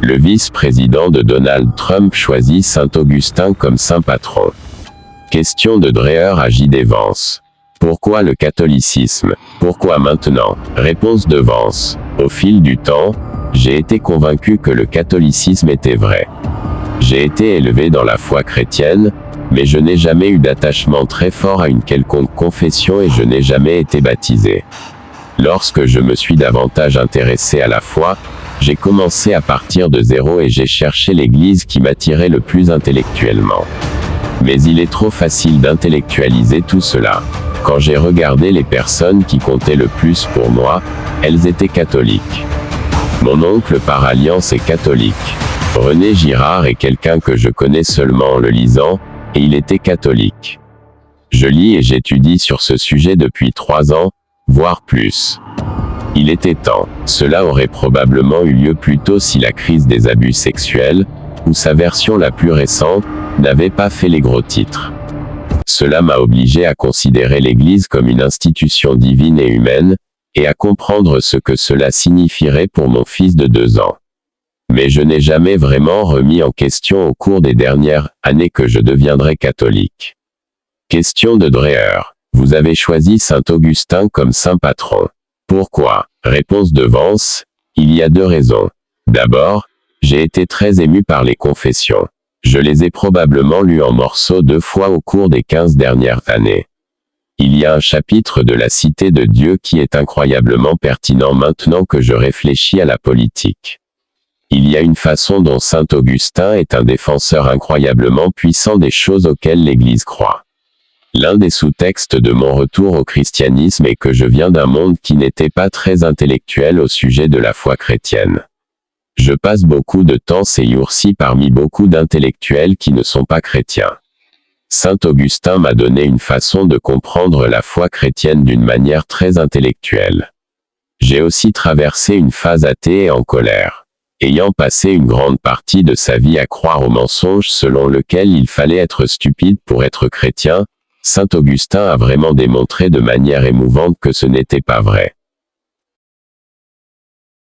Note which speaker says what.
Speaker 1: Le vice-président de Donald Trump choisit Saint-Augustin comme saint patron. Question de Dreher à J.D. Vance. Pourquoi le catholicisme? Pourquoi maintenant? Réponse de Vance. Au fil du temps, j'ai été convaincu que le catholicisme était vrai. J'ai été élevé dans la foi chrétienne, mais je n'ai jamais eu d'attachement très fort à une quelconque confession et je n'ai jamais été baptisé. Lorsque je me suis davantage intéressé à la foi, j'ai commencé à partir de zéro et j'ai cherché l'église qui m'attirait le plus intellectuellement. Mais il est trop facile d'intellectualiser tout cela. Quand j'ai regardé les personnes qui comptaient le plus pour moi, elles étaient catholiques. Mon oncle par alliance est catholique. René Girard est quelqu'un que je connais seulement en le lisant, et il était catholique. Je lis et j'étudie sur ce sujet depuis 3 ans, voire plus. Il était temps. Cela aurait probablement eu lieu plus tôt si la crise des abus sexuels, ou sa version la plus récente, n'avait pas fait les gros titres. Cela m'a obligé à considérer l'Église comme une institution divine et humaine, et à comprendre ce que cela signifierait pour mon fils de 2 ans. Mais je n'ai jamais vraiment remis en question au cours des dernières années que je deviendrai catholique. Question de Dreher. Vous avez choisi Saint-Augustin comme saint patron. Pourquoi? Réponse de Vance. Il y a 2 raisons. D'abord, j'ai été très ému par les confessions. Je les ai probablement lues en morceaux 2 fois au cours des 15 dernières années. Il y a un chapitre de la Cité de Dieu qui est incroyablement pertinent maintenant que je réfléchis à la politique. Il y a une façon dont saint Augustin est un défenseur incroyablement puissant des choses auxquelles l'Église croit. L'un des sous-textes de mon retour au christianisme est que je viens d'un monde qui n'était pas très intellectuel au sujet de la foi chrétienne. Je passe beaucoup de temps ces jours-ci parmi beaucoup d'intellectuels qui ne sont pas chrétiens. Saint Augustin m'a donné une façon de comprendre la foi chrétienne d'une manière très intellectuelle. J'ai aussi traversé une phase athée et en colère. Ayant passé une grande partie de sa vie à croire au mensonge selon lequel il fallait être stupide pour être chrétien, Saint Augustin a vraiment démontré de manière émouvante que ce n'était pas vrai.